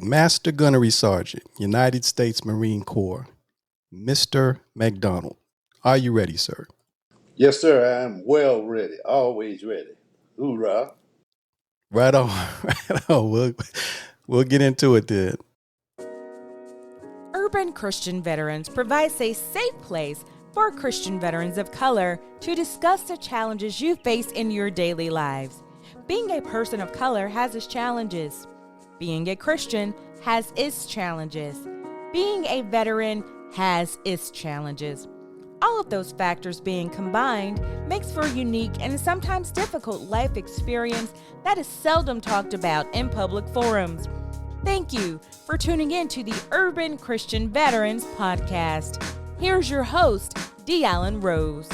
Master Gunnery Sergeant, United States Marine Corps, Mr. McDonald. Are you ready, sir? Yes, sir. I'm well ready. Always ready. Hoorah. Right on. Right on. We'll get into it then. Urban Christian Veterans provides a safe place for Christian veterans of color to discuss the challenges you face in your daily lives. Being a person of color has its challenges. Being a Christian has its challenges. Being a veteran has its challenges. All of those factors being combined makes for a unique and sometimes difficult life experience that is seldom talked about in public forums. Thank you for tuning in to the Urban Christian Veterans Podcast. Here's your host, D. Allen Rose.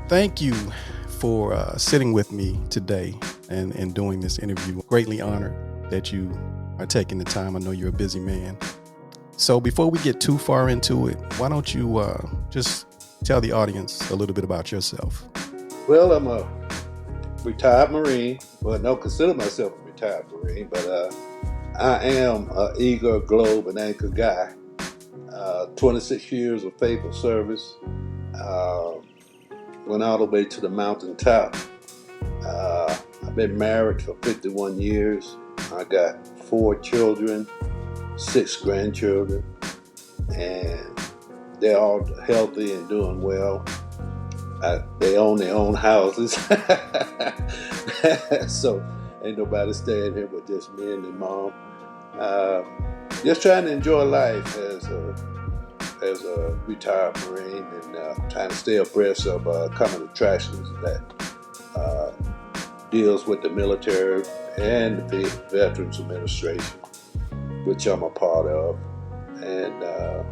Thank you for sitting with me today and doing this interview. Greatly honored that you are taking the time. I know you're a busy man. So before we get too far into it, why don't you just tell the audience a little bit about yourself? Well, I'm a retired Marine. Well, I don't consider myself a retired Marine, but I am an eager, globe, and anchor guy. 26 years of faithful service. Uh, Went all the way to the mountaintop. I've been married for 51 years. I got 4 children, 6 grandchildren, and they're all healthy and doing well. They own their own houses, so ain't nobody staying here but just me and their mom. Uh, just trying to enjoy life as a retired Marine and trying to stay abreast of common attractions that uh, deals with the military and the Veterans Administration, which I'm a part of. And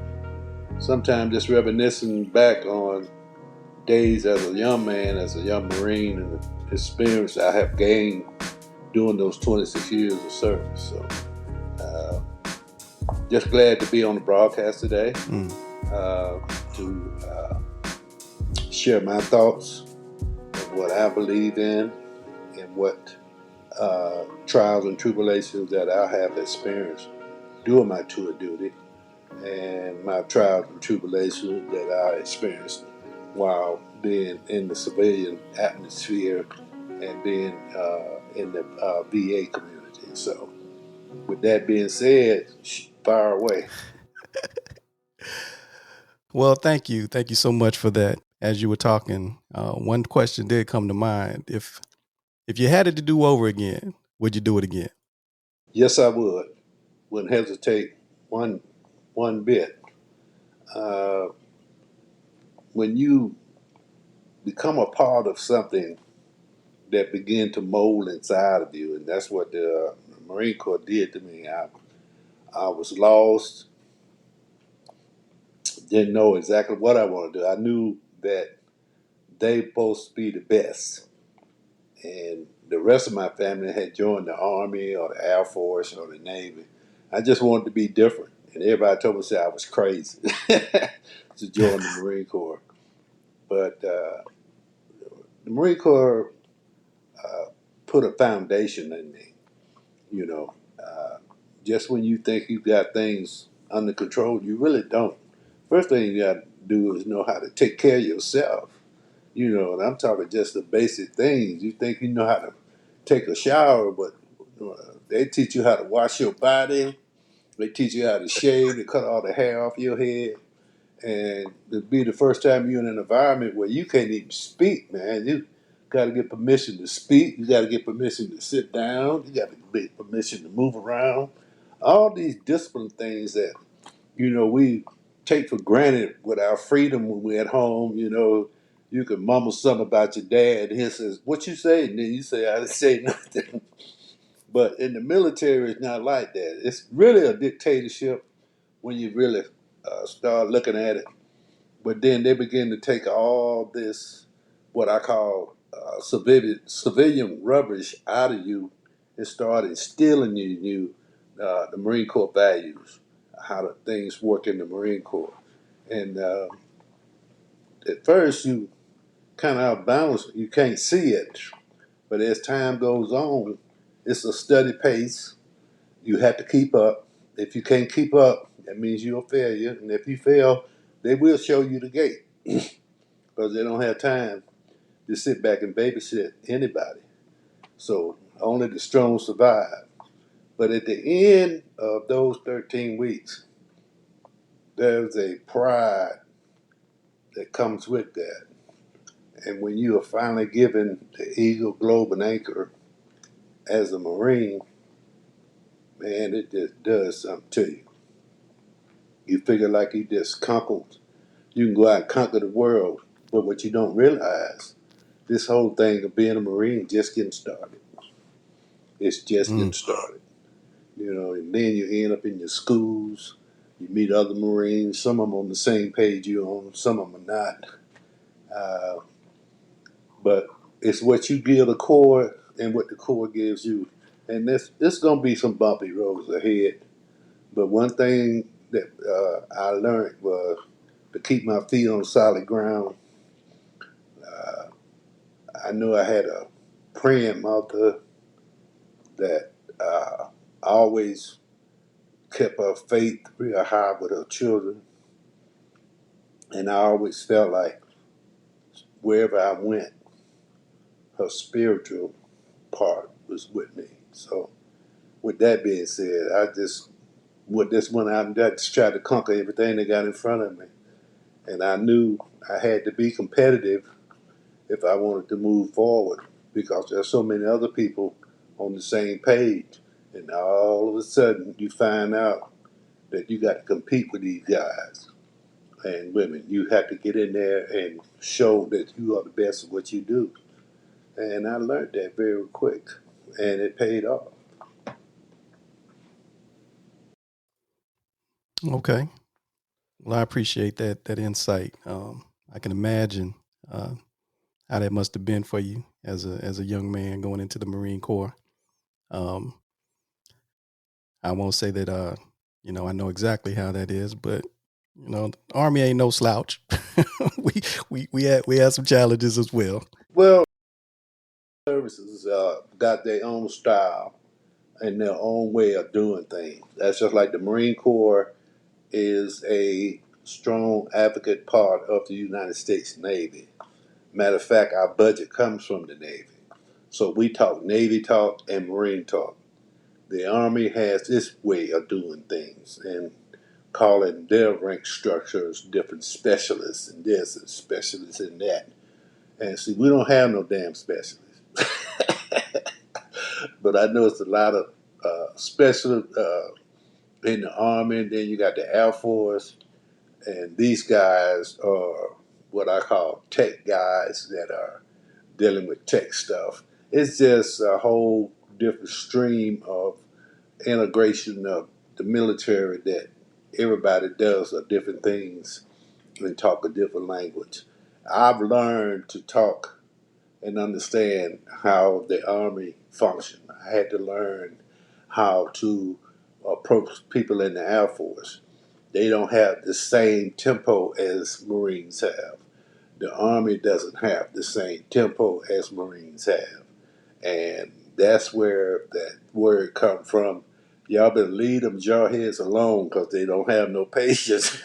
sometimes just reminiscing back on days as a young man, as a young Marine, and the experience I have gained during those 26 years of service. So uh, just glad to be on the broadcast today to share my thoughts of what I believe in and what trials and tribulations that I have experienced during my tour of duty and my trials and tribulations that I experienced while being in the civilian atmosphere and being in the VA community. So, with that being said, fire away. Well, thank you. Thank you so much for that. As you were talking, one question did come to mind. If you had it to do over again, would you do it again? Yes, I would. Wouldn't hesitate one bit. Uh, when you become a part of something that begin to mold inside of you, and that's what the Marine Corps did to me. I was lost, didn't know exactly what I wanted to do. I knew that they supposed to be the best, and the rest of my family had joined the Army or the Air Force or the Navy. I just wanted to be different, and everybody told me I was crazy to join the Marine Corps. But the Marine Corps put a foundation in me. You know, just when you think you got things under control, you really don't. First thing you got to do is know how to take care of yourself. And I'm talking just the basic things. You think you know how to take a shower, but they teach you how to wash your body. They teach you how to shave, to cut all the hair off your head. And to be the first time you're in an environment where you can't even speak, man. You got to get permission to speak. You got to get permission to sit down. You got to get permission to move around. All these discipline things that, we take for granted with our freedom when we're at home. You can mumble something about your dad, and he says, "What you say?" And then you say, "I didn't say nothing." But in the military, it's not like that. It's really a dictatorship when you really start looking at it. But then they begin to take all this, what I call civilian rubbish out of you and start instilling in you the Marine Corps values, how the things work in the Marine Corps. And at first, you kind of outbalance, you can't see it. But as time goes on, it's a steady pace. You have to keep up. If you can't keep up, that means you're a failure. And if you fail, they will show you the gate because they don't have time to sit back and babysit anybody. So only the strong survive. But at the end of those 13 weeks, there's a pride that comes with that. And when you are finally given the Eagle, Globe, and Anchor as a Marine, man, it just does something to you. You figure like you just conquered. You can go out and conquer the world. But what you don't realize, this whole thing of being a Marine just getting started. It's just getting Mm. started. And then you end up in your schools. You meet other Marines. Some of them on the same page you're on. Some of them are not. Uh, but it's what you give the Corps and what the Corps gives you. And this going to be some bumpy roads ahead. But one thing that I learned was to keep my feet on solid ground. Uh, I knew I had a praying mother that always kept her faith real high with her children. And I always felt like wherever I went, her spiritual part was with me. So, with that being said, went out and just tried to conquer everything that got in front of me. And I knew I had to be competitive if I wanted to move forward because there's so many other people on the same page. And all of a sudden, you find out that you got to compete with these guys and women. You have to get in there and show that you are the best at what you do. And I learned that very quick, and it paid off. Okay. Well, I appreciate that insight. I can imagine how that must have been for you as a young man going into the Marine Corps. Um, I won't say that I know exactly how that is, but the Army ain't no slouch. we had some challenges as well. Well, services got their own style and their own way of doing things. That's just like the Marine Corps is a strong advocate part of the United States Navy. Matter of fact, our budget comes from the Navy. So we talk Navy talk and Marine talk. The Army has this way of doing things and calling their rank structures different specialists and this and specialists in that. And see, we don't have no damn specialists. But I know it's a lot of specialists in the Army, and then you got the Air Force, and these guys are what I call tech guys that are dealing with tech stuff. It's just a whole different stream of integration of the military that everybody does of different things and talk a different language. I've learned to talk and understand how the Army functions. I had to learn how to approach people in the Air Force. They don't have the same tempo as Marines have. The Army doesn't have the same tempo as Marines have. And that's where that word come from. Y'all better leave them jarheads alone because they don't have no patience.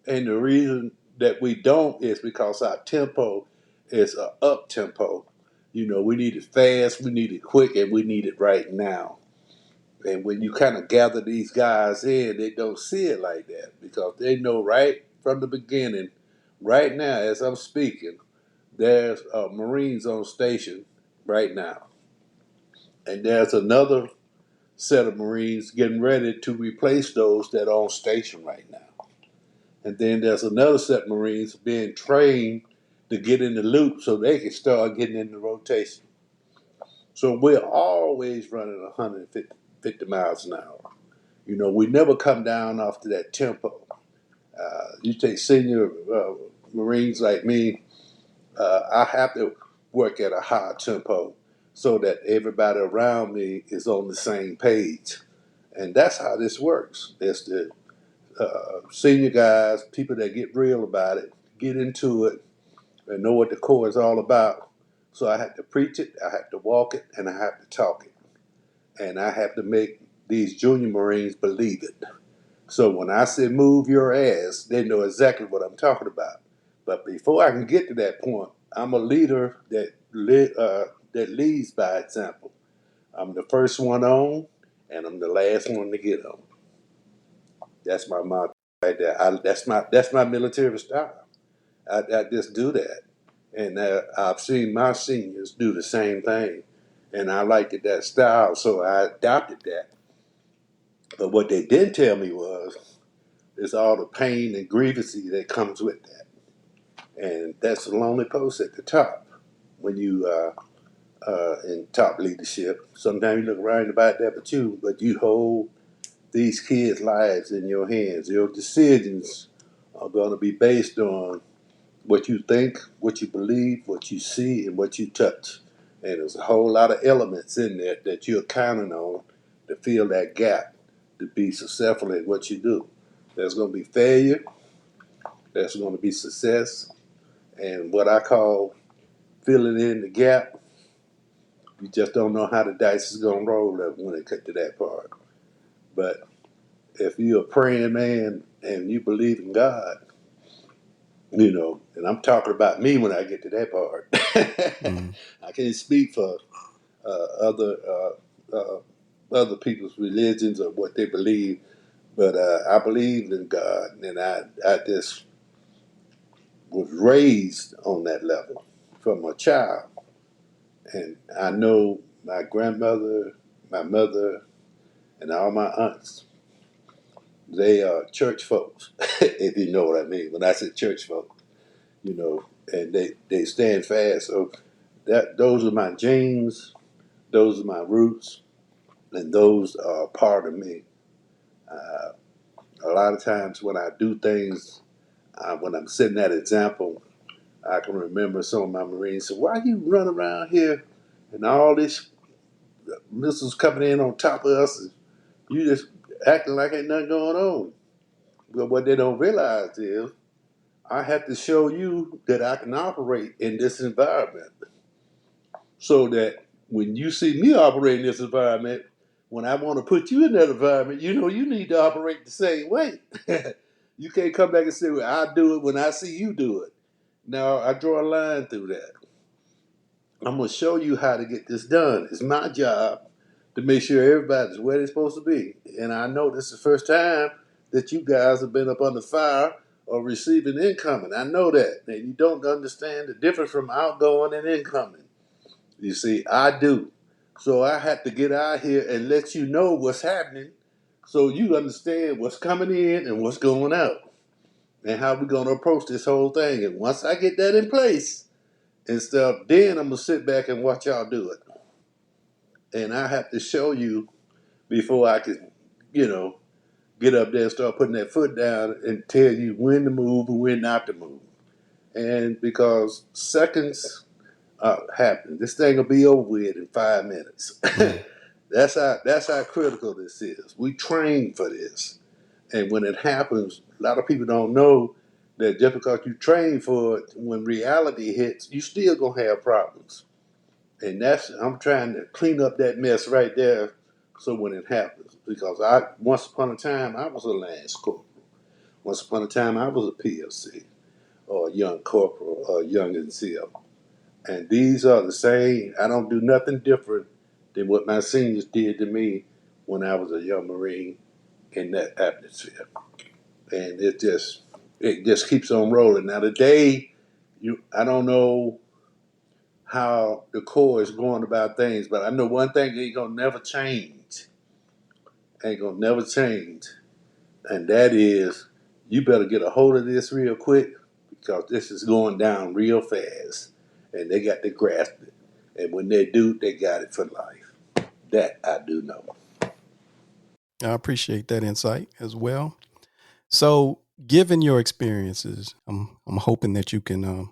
And the reason that we don't is because our tempo is a up tempo. We need it fast, we need it quick, and we need it right now. And when you kind of gather these guys in, they don't see it like that because they know right from the beginning, right now as I'm speaking, there's Marines on station right now. And there's another set of Marines getting ready to replace those that are on station right now. And then there's another set of Marines being trained to get in the loop so they can start getting in the rotation. So we're always running 150 miles an hour. We never come down off to that tempo. You take senior Marines like me, I have to work at a high tempo so that everybody around me is on the same page. And that's how this works. It's the senior guys, people that get real about it, get into it, and know what the Corps is all about. So I have to preach it, I have to walk it, and I have to talk it. and I have to make these junior Marines believe it. So when I say move your ass, they know exactly what I'm talking about. But before I can get to that point, I'm a leader that leads by example. I'm the first one on, and I'm the last one to get on. That's my motto right there. That's my military style. I just do that, and I've seen my seniors do the same thing, and I liked that style, so I adopted that. But what they didn't tell me was is all the pain and grievancy that comes with that, and that's the lonely post at the top when you in top leadership. Sometimes you look around about that, but you hold these kids' lives in your hands. Your decisions are going to be based on what you think, what you believe, what you see, and what you touch. And there's a whole lot of elements in there that you're counting on to fill that gap to be successful at what you do. There's going to be failure, there's going to be success, and what I call filling in the gap. You just don't know how the dice is going to roll when it cut to that part. But if you're a praying man and you believe in God, and I'm talking about me when I get to that part. Mm. I can't speak for other people's religions or what they believe, but I believed in God, and I just was raised on that level from a child. And I know my grandmother, my mother, and all my aunts, they are church folks, if you know what I mean. When I say church folks, and they stand fast. So those are my genes, those are my roots, and those are part of me. Uh, a lot of times when I do things, when I'm setting that example, I can remember some of my Marines say, "Why you run around here and all this missiles coming in on top of us? And you just acting like ain't nothing going on." But what they don't realize is I have to show you that I can operate in this environment so that when you see me operate in this environment, when I want to put you in that environment, you need to operate the same way. You can't come back and say, well, I do it when I see you do it. Now, I draw a line through that. I'm going to show you how to get this done. It's my job to make sure everybody's where they're supposed to be. And I know this is the first time that you guys have been up under fire or receiving incoming. I know that. And you don't understand the difference from outgoing and incoming. You see, I do. So I have to get out here and let you know what's happening so you understand what's coming in and what's going out and how we're going to approach this whole thing. And once I get that in place and stuff, then I'm going to sit back and watch y'all do it. And I have to show you before I can, get up there and start putting that foot down and tell you when to move and when not to move. And because seconds happen, this thing will be over with in 5 minutes. Mm. That's how critical this is. We train for this. And when it happens, a lot of people don't know that just because you train for it, when reality hits, you still gonna have problems. And I'm trying to clean up that mess right there so when it happens. Because once upon a time I was a Lance Corporal. Once upon a time I was a PLC or a young corporal or a young NCO. And these are the same. I don't do nothing different than what my seniors did to me when I was a young Marine in that atmosphere. And it just keeps on rolling. Now today, I don't know how the Corps is going about things, but I know one thing ain't gonna never change. Ain't gonna never change. And that is you better get a hold of this real quick because this is going down real fast. And they got to grasp it. And when they do, they got it for life. That I do know. I appreciate that insight as well. So, given your experiences, I'm hoping that you can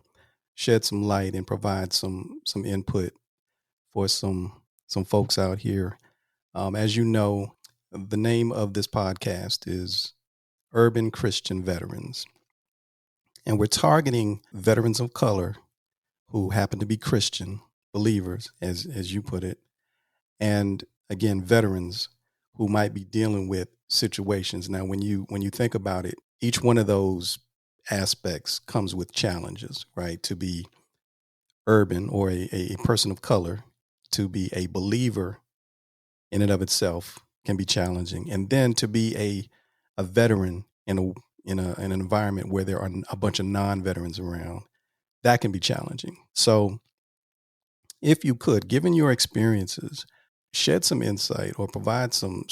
shed some light and provide some input for some folks out here. As you know, the name of this podcast is Urban Christian Veterans, and we're targeting veterans of color who happen to be Christian believers, as you put it. And again, veterans who might be dealing with situations. Now, when you think about it, each one of those aspects comes with challenges, right? To be urban or a person of color, to be a believer in and of itself can be challenging. And then to be a veteran in an environment where there are a bunch of non-veterans around, that can be challenging. So if you could, given your experiences, shed some insight or provide some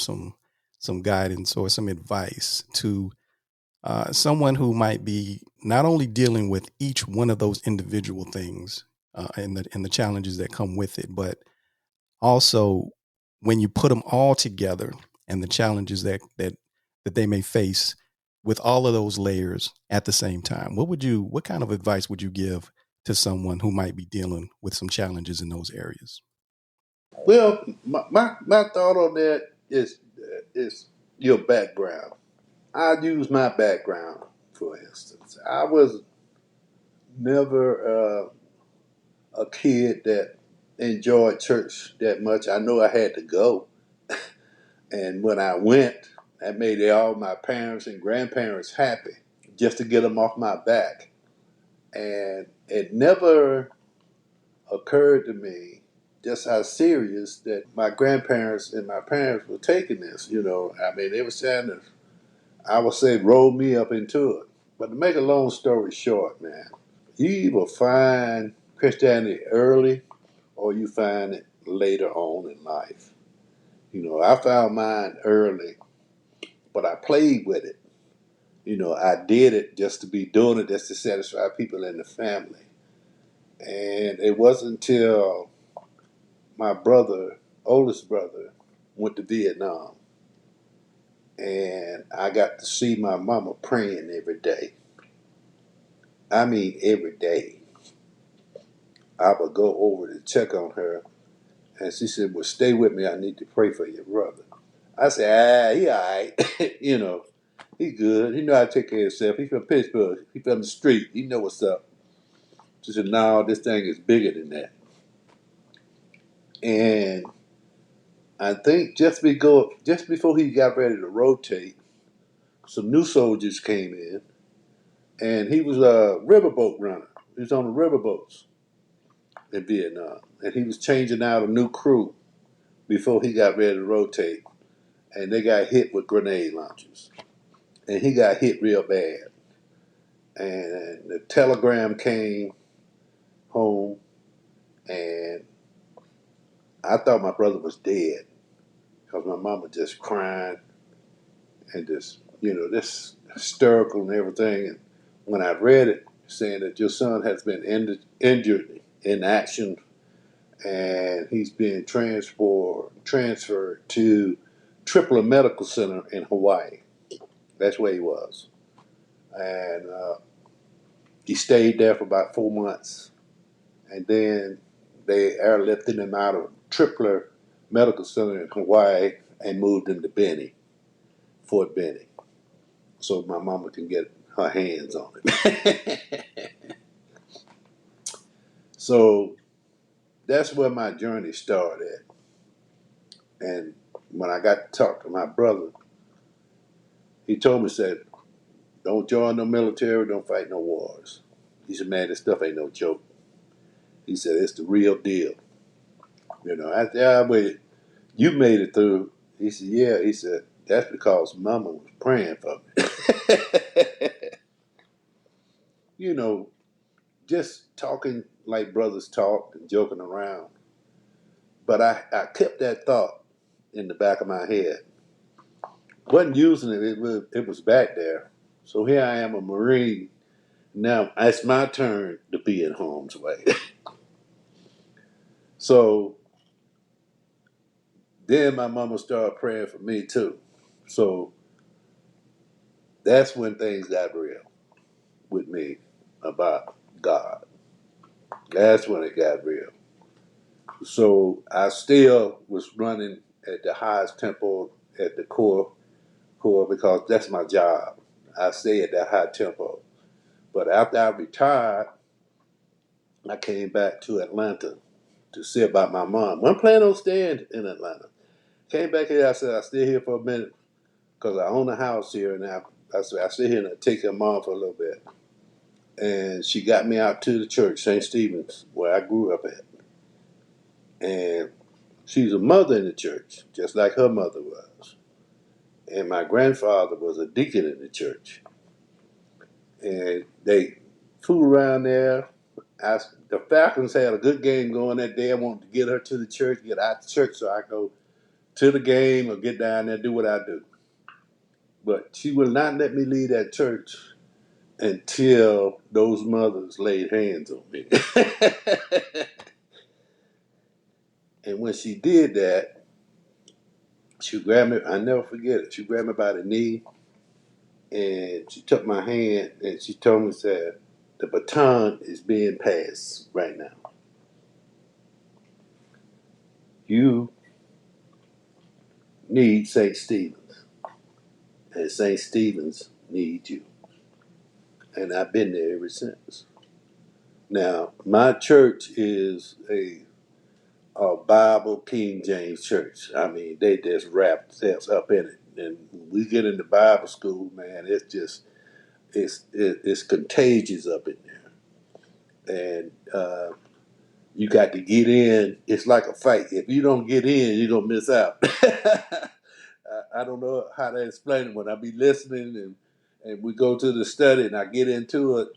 guidance or some advice to someone who might be not only dealing with each one of those individual things and the challenges that come with it, but also when you put them all together and the challenges that they may face with all of those layers at the same time, what kind of advice would you give to someone who might be dealing with some challenges in those areas? Well, my thought on that is your background. I use my background, for instance. I was never a kid that enjoyed church that much. I know I had to go, and when I went, that made all my parents and grandparents happy just to get them off my back. And it never occurred to me just how serious that my grandparents and my parents were taking this. I mean, they were saying that I would say roll me up into it. But to make a long story short, man, you either find Christianity early or you find it later on in life. I found mine early, but I played with it. I did it just to be doing it, just to satisfy people in the family. And it wasn't until my brother, oldest brother, went to Vietnam. And I got to see my mama praying every day. I mean, every day. I would go over to check on her. And she said, well, stay with me. I need to pray for your brother. I said, he all right. He good. He know how to take care of himself. He from Pittsburgh. He from the street. He know what's up. She said, no, this thing is bigger than that. And I think just before he got ready to rotate, some new soldiers came in, and he was a riverboat runner. He was on the riverboats in Vietnam, and he was changing out a new crew before he got ready to rotate, and they got hit with grenade launchers, and he got hit real bad. And the telegram came home, and I thought my brother was dead because my mama just crying and this hysterical and everything. And when I read it, saying that your son has been injured in action and he's being transferred to Tripler Medical Center in Hawaii. That's where he was. And he stayed there for about 4 months. And then they airlifted him out of Tripler Medical Center in Hawaii and moved him to Benny, Fort Benny, so my mama can get her hands on it. So that's where my journey started. And when I got to talk to my brother, he told me, said, don't join no military, don't fight no wars. He said, man, this stuff ain't no joke. He said, it's the real deal. I said, yeah, but you made it through. He said, yeah. He said, that's because mama was praying for me. you know, just talking like brothers talk and joking around. But I kept that thought in the back of my head. Wasn't using it, it was back there. So here I am, a Marine. Now it's my turn to be in harm's way. So then my mama started praying for me too. So that's when things got real with me about God. That's when it got real. So I still was running at the highest tempo at the Corps because that's my job. I stay at that high tempo. But after I retired, I came back to Atlanta to see about my mom. Wasn't planning on staying in Atlanta. Came back here. I said, I stay here for a minute because I own a house here, and I said I stay here and I take her mom for a little bit. And she got me out to the church, St. Stephen's, where I grew up at. And she's a mother in the church, just like her mother was. And my grandfather was a deacon in the church. And they fooled around there. The Falcons had a good game going that day. I wanted to get her to the church, get out the church so I go to the game or get down there and do what I do. But she will not let me leave that church until those mothers laid hands on me. And when she did that, she grabbed me. I never forget it. She grabbed me by the knee and she took my hand and she told me, said, the baton is being passed right now. You need St. Stephen's, and St. Stephen's needs you. And I've been there ever since. Now, my church is a Bible King James church. I mean, they just wrap themselves up in it. And when we get into Bible school, man, it's contagious up in there. And you got to get in. It's like a fight. If you don't get in, you're going to miss out. I don't know how to explain it. When I be listening and we go to the study and I get into it,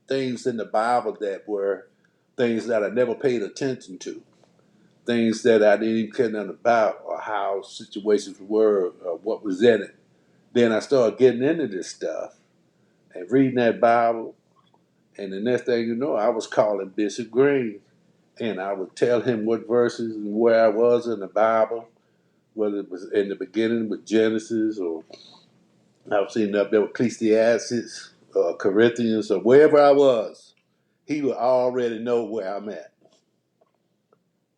things in the Bible that were things that I never paid attention to, things that I didn't even care nothing about, or how situations were, or what was in it. Then I started getting into this stuff and reading that Bible, and the next thing you know, I was calling Bishop Green, and I would tell him what verses and where I was in the Bible, whether it was in the beginning with Genesis, or I was sitting up there with Ecclesiastes, or Corinthians, or wherever I was. He would already know where I'm at.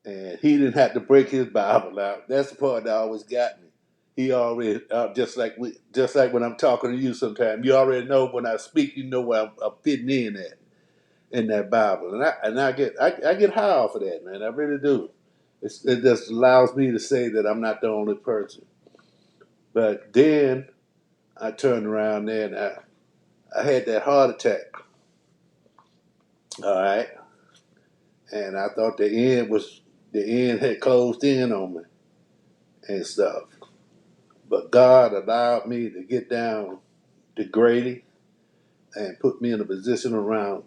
And he didn't have to break his Bible out. That's the part that always got me. He already, just like when I'm talking to you sometimes, you already know when I speak, you know where I'm fitting in at in that Bible, and I get high off of that, man. I really do. It just allows me to say that I'm not the only person. But then I turned around there and I had that heart attack. All right, and I thought the end had closed in on me and stuff. But God allowed me to get down to Grady and put me in a position around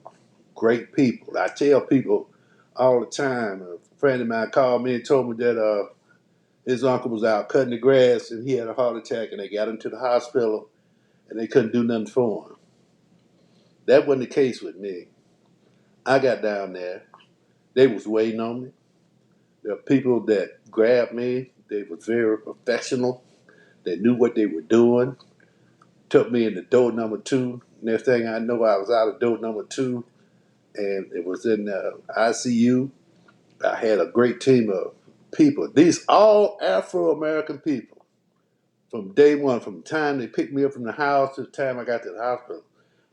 great people. I tell people all the time, a friend of mine called me and told me that his uncle was out cutting the grass and he had a heart attack and they got him to the hospital and they couldn't do nothing for him. That wasn't the case with me. I got down there. They was waiting on me. There were people that grabbed me. They were very professional. They knew what they were doing. Took me into door number 2. Next thing I know, I was out of door number 2, and it was in the ICU. I had a great team of people. These all Afro-American people. From day one, from the time they picked me up from the house to the time I got to the hospital.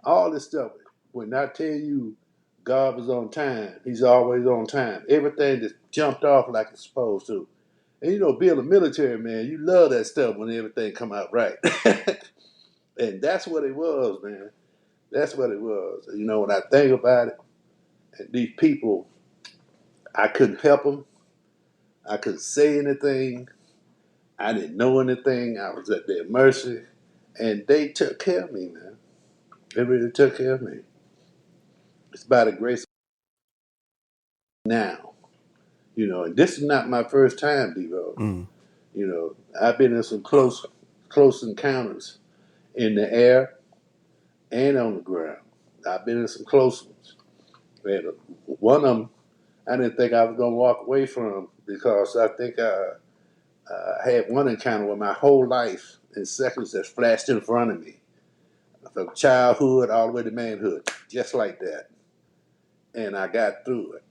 All this stuff. When I tell you God was on time, he's always on time. Everything just jumped off like it's supposed to. And you know, being a military man, you love that stuff when everything come out right. And that's what it was, man. That's what it was. You know, when I think about it, and these people, I couldn't help them. I couldn't say anything. I didn't know anything. I was at their mercy. And they took care of me, man. They really took care of me. It's by the grace of now. You know, and this is not my first time, D-Roll. You know, I've been in some close encounters in the air and on the ground. I've been in some close ones. And one of them, I didn't think I was going to walk away from because I think I had one encounter where my whole life in seconds just flashed in front of me. From childhood all the way to manhood, just like that. And I got through it.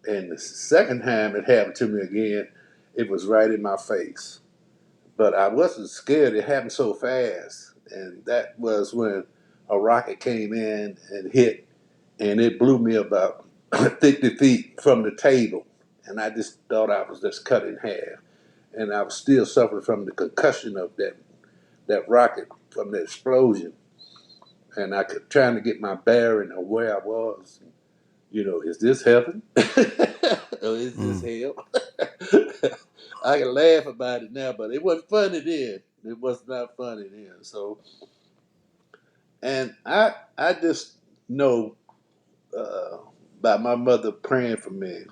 And the second time it happened to me again, it was right in my face. But I wasn't scared. It happened so fast. And that was when a rocket came in and hit, and it blew me about 50 feet from the table. And I just thought I was just cut in half. and I was still suffering from the concussion of that rocket from the explosion, and I could trying to get my bearing of where I was. Is this heaven or is this Mm. hell? I can laugh about it now, but it wasn't funny then. It was not funny then. So, and I just know uh, by my mother praying for me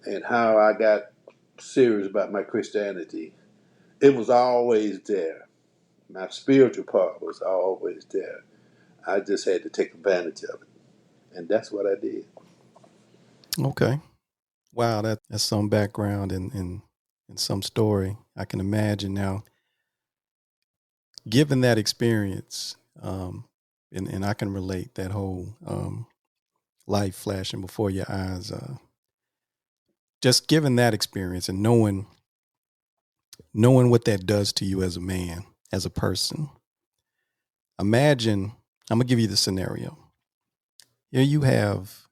and how I got serious about my Christianity. It was always there. My spiritual part was always there. I just had to take advantage of it, and that's what I did. Okay. Wow, that's some background and some story. I can imagine now, given that experience, and I can relate that whole life flashing before your eyes. Just given that experience and knowing what that does to you as a man, as a person. Imagine, I'm gonna give you the scenario. Here you have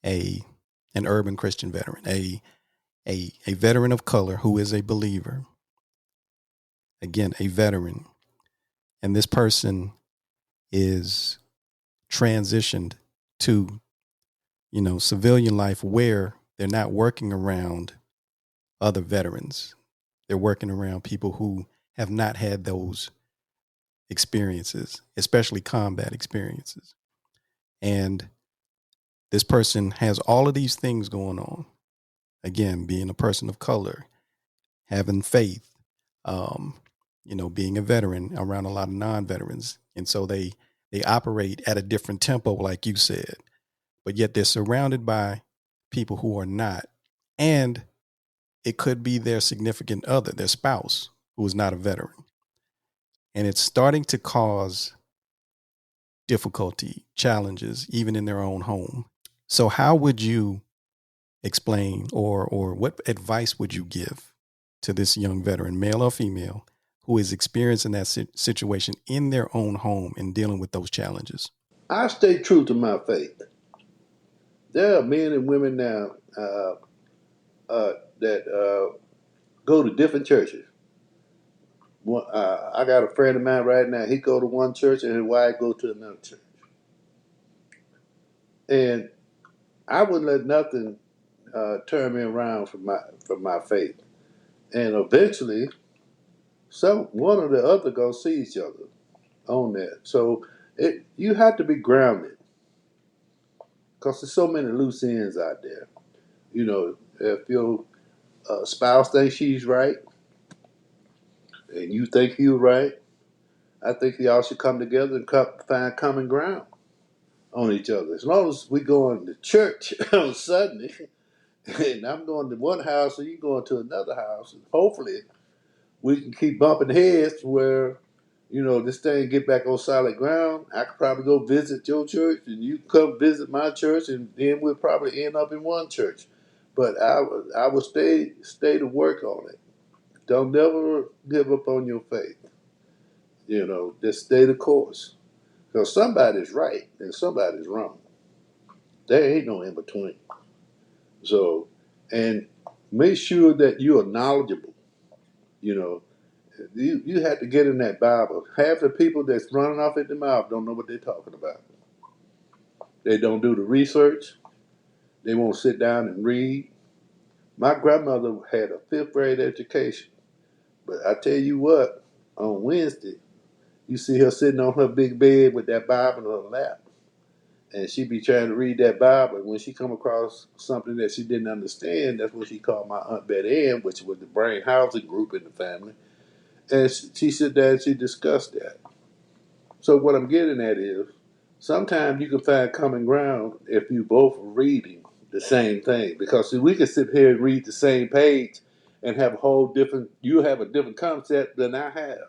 a an urban Christian veteran, a veteran of color who is a believer. Again, a veteran, and this person is transitioned to civilian life where they're not working around other veterans. They're working around people who have not had those experiences, especially combat experiences. And this person has all of these things going on. Again, being a person of color, having faith, um, being a veteran around a lot of non-veterans. And so they operate at a different tempo, like you said, but yet they're surrounded by people who are not. And it could be their significant other, their spouse, who is not a veteran. And it's starting to cause difficulty, challenges, even in their own home. So how would you explain or what advice would you give to this young veteran, male or female, who is experiencing that situation in their own home and dealing with those challenges? I stay true to my faith. There are men and women now that go to different churches. I got a friend of mine right now. He go to one church and his wife go to another church. And I wouldn't let nothing turn me around from my faith. And eventually, one or the other gonna see each other on that. So you have to be grounded because there's so many loose ends out there. If your spouse thinks she's right and you think you're right, I think y'all should come together and find common ground on each other. As long as we going to church on Sunday, and I'm going to one house and you going to another house, and hopefully we can keep bumping heads where this thing get back on solid ground. I could probably go visit your church, and you come visit my church, and then we'll probably end up in one church. But I would stay to work on it. Don't never give up on your faith. Just stay the course. Because somebody's right and somebody's wrong. There ain't no in between. So, and make sure that you are knowledgeable. You know, you have to get in that Bible. Half the people that's running off at the mouth don't know what they're talking about. They don't do the research. They won't sit down and read. My grandmother had a fifth grade education, but I tell you what, on Wednesday, you see her sitting on her big bed with that Bible on her lap, and she be trying to read that Bible. And when she come across something that she didn't understand, that's what she called my Aunt Betty Ann, which was the brain housing group in the family. And she sit there and she discussed that. So what I'm getting at is, sometimes you can find common ground if you both are reading the same thing. Because see, we can sit here and read the same page and have a whole different. You have a different concept than I have.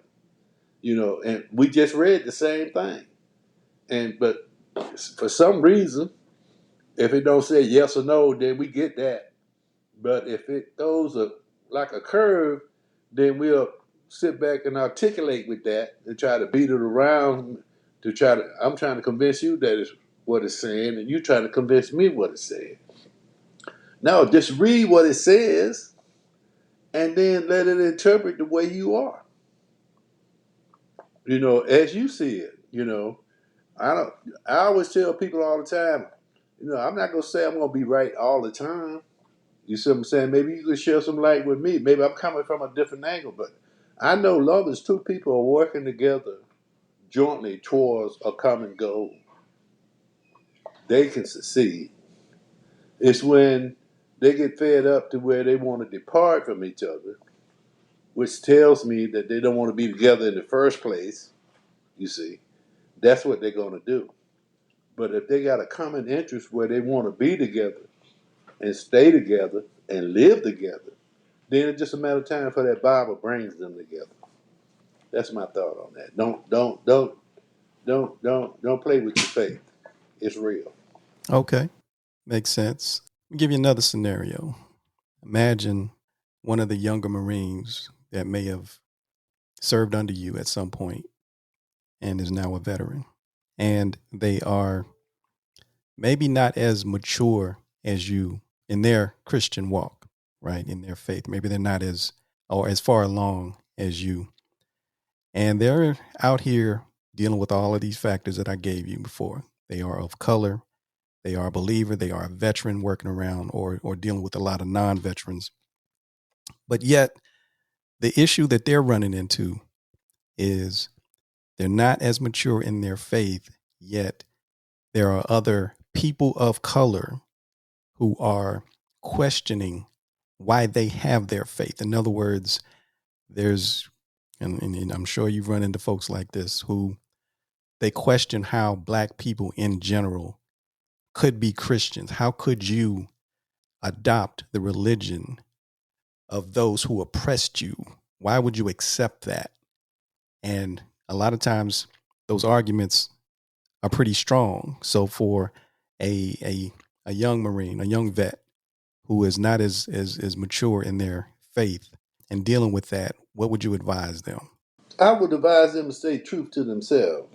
And we just read the same thing. But for some reason, if it don't say yes or no, then we get that. But if it goes like a curve, then we'll sit back and articulate with that and try to beat it around I'm trying to convince you that it's what it's saying, and you trying to convince me what it's saying. No, just read what it says and then let it interpret the way you are. As you see it. I don't. I always tell people all the time. I'm not gonna say I'm gonna be right all the time. You see what I'm saying? Maybe you could share some light with me. Maybe I'm coming from a different angle, but I know long as two people are working together jointly towards a common goal, they can succeed. It's when they get fed up to where they want to depart from each other, which tells me that they don't want to be together in the first place. You see, that's what they're going to do. But if they got a common interest where they want to be together and stay together and live together, then it's just a matter of time for that Bible brings them together. That's my thought on that. Don't play with your faith. It's real. Okay. Makes sense. I'll give you another scenario. Imagine one of the younger Marines that may have served under you at some point and is now a veteran. And they are maybe not as mature as you in their Christian walk, right? In their faith. Maybe they're not as far along as you. And they're out here dealing with all of these factors that I gave you before. They are of color. They are a believer. They are a veteran working around or dealing with a lot of non-veterans. But yet the issue that they're running into is they're not as mature in their faith, yet there are other people of color who are questioning why they have their faith. In other words, there's, and I'm sure you've run into folks like this who they question how Black people in general could be Christians. How could you adopt the religion of those who oppressed you? Why would you accept that? And a lot of times those arguments are pretty strong. So for a young Marine, a young vet who is not as mature in their faith and dealing with that, what would you advise them? I would advise them to stay true to themselves.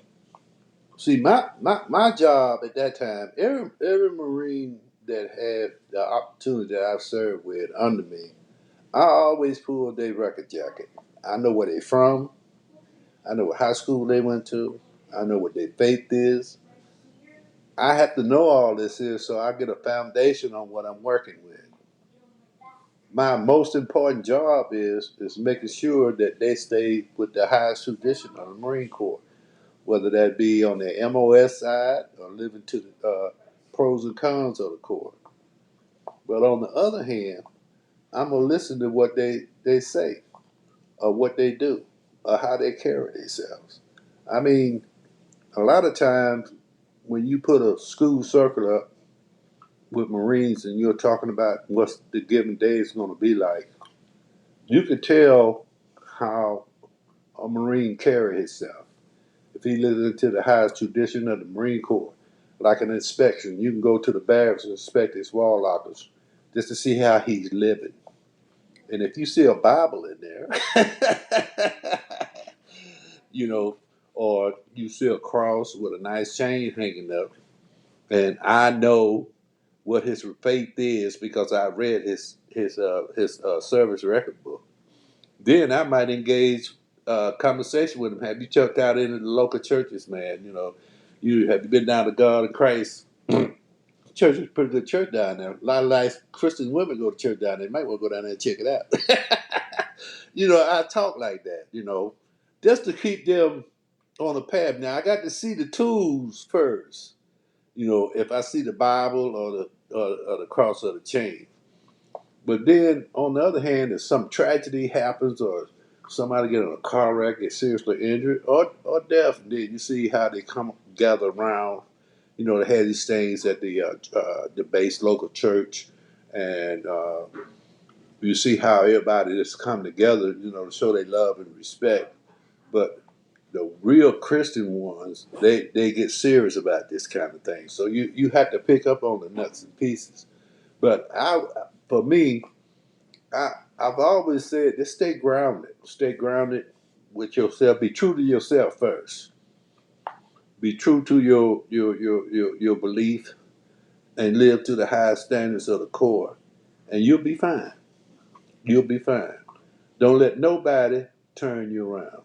See, my job at that time, every Marine that had the opportunity that I've served with under me, I always pulled their record jacket. I know where they're from. I know what high school they went to. I know what their faith is. I have to know all this here so I get a foundation on what I'm working with. My most important job is making sure that they stay with the highest tradition of the Marine Corps, whether that be on the MOS side or living to the pros and cons of the Corps. But on the other hand, I'm going to listen to what they say or what they do or how they carry themselves. I mean, a lot of times when you put a school circle up with Marines and you're talking about what the given day is going to be like, you can tell how a Marine carry himself. If he lives into the highest tradition of the Marine Corps, like an inspection, you can go to the barracks and inspect his wall lockers just to see how he's living. And if you see a Bible in there, or you see a cross with a nice chain hanging up, and I know what his faith is because I read his service record book. Then I might engage conversation with him. Have you checked out any of the local churches, man? You have you been down to God in Christ? Church is a pretty good church down there. A lot of nice Christian women go to church down there. You might want to go down there and check it out. I talk like that, just to keep them on the path. Now I got to see the tools first. If I see the Bible or the cross or the chain. But then, on the other hand, if some tragedy happens or somebody get in a car wreck, get seriously injured, or death, then you see how they come gather around. They have these things at the base local church, and you see how everybody just come together, to show their love and respect. But the real Christian ones, they get serious about this kind of thing. So you have to pick up on the nuts and pieces. But for me, I've always said, just stay grounded. Stay grounded with yourself. Be true to yourself first. Be true to your belief and live to the highest standards of the Corps, and you'll be fine. You'll be fine. Don't let nobody turn you around.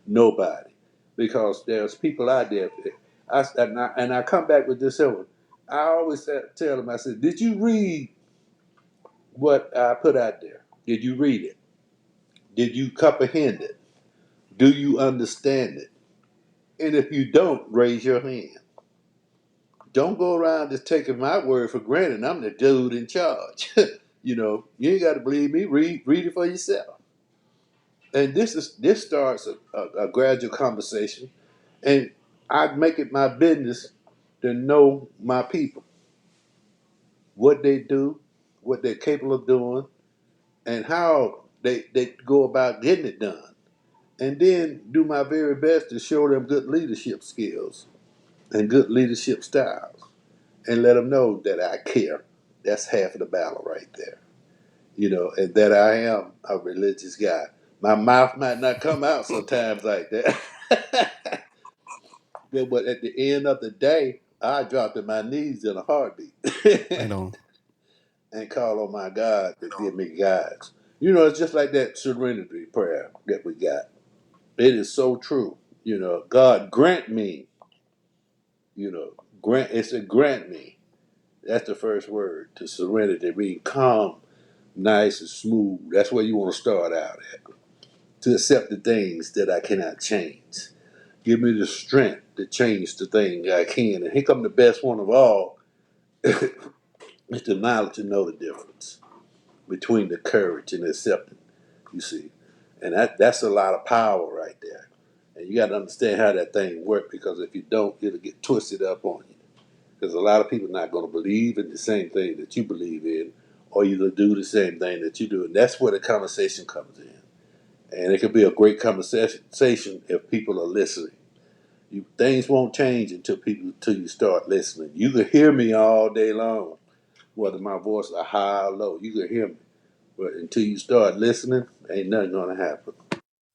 Nobody. Because there's people out there. And I come back with this one. I always tell them, I said, did you read what I put out there? Did you read it? Did you comprehend it? Do you understand it? And if you don't, raise your hand. Don't go around just taking my word for granted. I'm the dude in charge. You ain't got to believe me. Read it for yourself. And this starts a gradual conversation, and I make it my business to know my people, what they do, what they're capable of doing, and how they go about getting it done. And then do my very best to show them good leadership skills and good leadership styles, and let them know that I care. That's half of the battle right there. And that I am a religious guy. My mouth might not come out sometimes like that. But at the end of the day, I drop to my knees in a heartbeat Right on. and call on my God to give me guidance. It's just like that serenity prayer that we got. It is so true. God grant me, it's a grant me. That's the first word to serenity, being calm, nice and smooth. That's where you want to start out at. To accept the things that I cannot change. Give me the strength to change the thing I can. And here come the best one of all, is the knowledge to know the difference between the courage and the acceptance, you see. And that's a lot of power right there. And you got to understand how that thing works, because if you don't, it'll get twisted up on you. Because a lot of people are not going to believe in the same thing that you believe in, or either do the same thing that you do. And that's where the conversation comes in. And it can be a great conversation if people are listening. Things won't change until you start listening. You can hear me all day long, whether my voice is high or low. You can hear me, but until you start listening, ain't nothing gonna happen.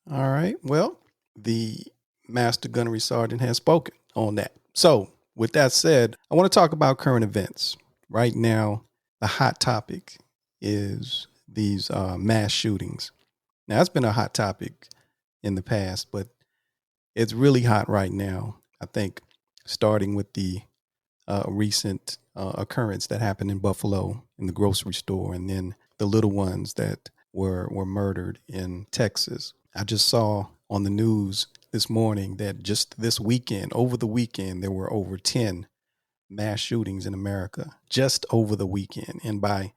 All right. Well, the Master Gunnery Sergeant has spoken on that. So, with that said, I want to talk about current events. Right now, the hot topic is these mass shootings. Now, it's been a hot topic in the past, but it's really hot right now. I think starting with the recent occurrence that happened in Buffalo in the grocery store, and then the little ones that were murdered in Texas. I just saw on the news this morning that just this weekend, over the weekend, there were over 10 mass shootings in America just over the weekend. And by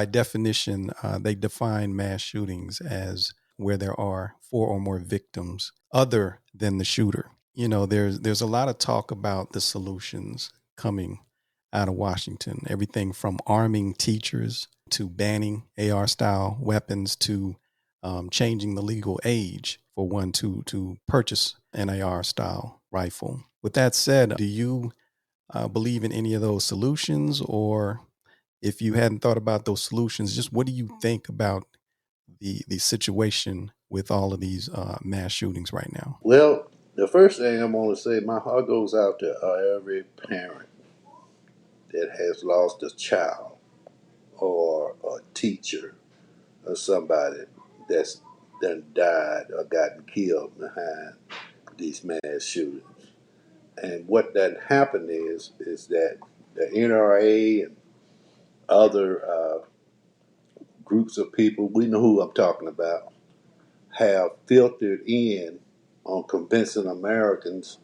definition, they define mass shootings as where there are 4 or more victims other than the shooter. There's a lot of talk about the solutions coming out of Washington. Everything from arming teachers to banning AR style weapons to changing the legal age for one to purchase an AR style rifle. With that said, do you believe in any of those solutions, or if you hadn't thought about those solutions, just what do you think about the situation with all of these mass shootings right now? Well, the first thing I'm going to say, my heart goes out to every parent that has lost a child or a teacher or somebody that's done died or gotten killed behind these mass shootings. And what that happened is that the NRA and other groups of people, we know who I'm talking about, have filtered in on convincing Americans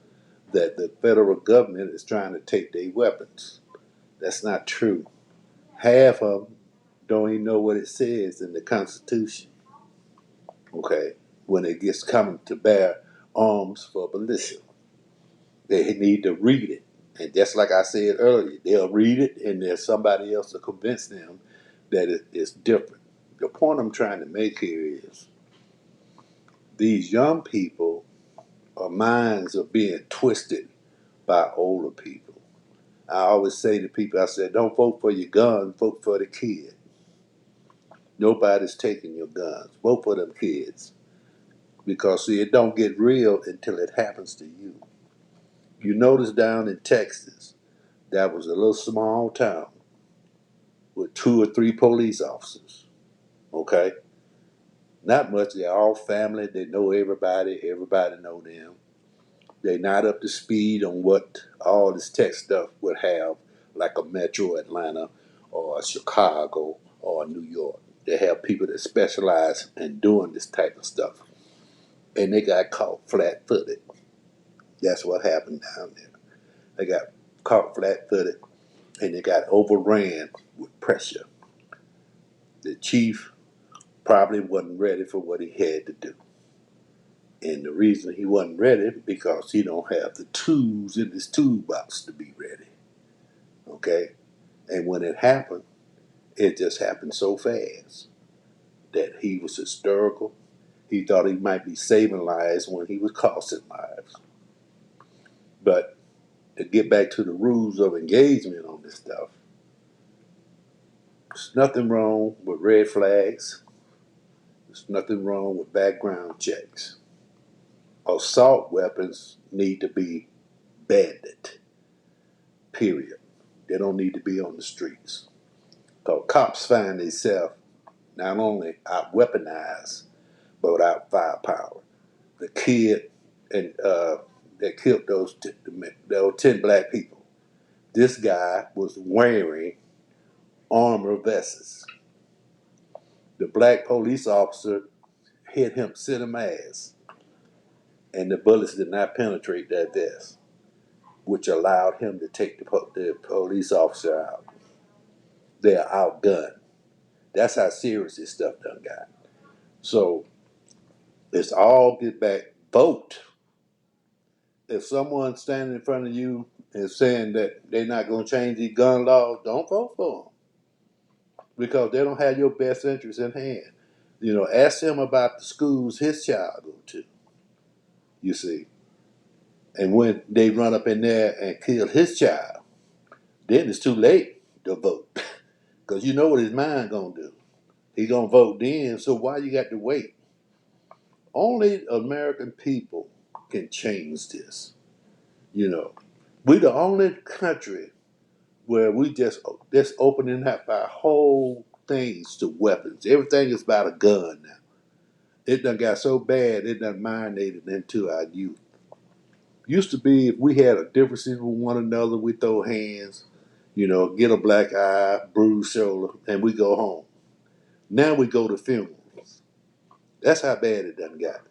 that the federal government is trying to take their weapons. That's not true. Half of them don't even know what it says in the Constitution. Okay, when it gets coming to bear arms for militia, they need to read it. And just like I said earlier, they'll read it and there's somebody else to convince them that it's different. The point I'm trying to make here is these young people, minds are being twisted by older people. I always say to people, I said, don't vote for your gun, vote for the kid. Nobody's taking your guns. Vote for them kids. Because, see, it don't get real until it happens to you. You notice down in Texas, that was a little small town with 2 or 3 police officers, okay? Not much. They're all family. They know everybody. Everybody know them. They're not up to speed on what all this tech stuff would have, like a Metro Atlanta or a Chicago or a New York. They have people that specialize in doing this type of stuff. And they got caught flat-footed. That's what happened down there. They got caught flat-footed and they got overran with pressure. The chief probably wasn't ready for what he had to do. And the reason he wasn't ready because he don't have the tools in his toolbox to be ready. Okay? And when it happened, it just happened so fast that he was hysterical. He thought he might be saving lives when he was costing lives. But to get back to the rules of engagement on this stuff, there's nothing wrong with red flags. There's nothing wrong with background checks. Assault weapons need to be banned, period. They don't need to be on the streets. Because cops find themselves not only out weaponized, but without firepower. The kid and that killed those 10 black people, this guy was wearing armor vests. The black police officer hit him, sent him ass, and the bullets did not penetrate that vest, which allowed him to take the police officer out. They are outgunned. That's how serious this stuff done got. So it's all get back. Vote. If someone's standing in front of you and saying that they're not going to change these gun laws, don't vote for them because they don't have your best interest in hand. Ask him about the schools his child go to. You see, and when they run up in there and kill his child, then it's too late to vote because you know what his mind gonna do. He gonna vote then. So why you got to wait? Only American people can change this. We're the only country where we just opening up our whole things to weapons. Everything is about a gun now. It done got so bad, it done marinated into our youth. Used to be if we had a differences with one another, we throw hands, get a black eye, bruised shoulder, and we go home. Now we go to funerals. That's how bad it done got.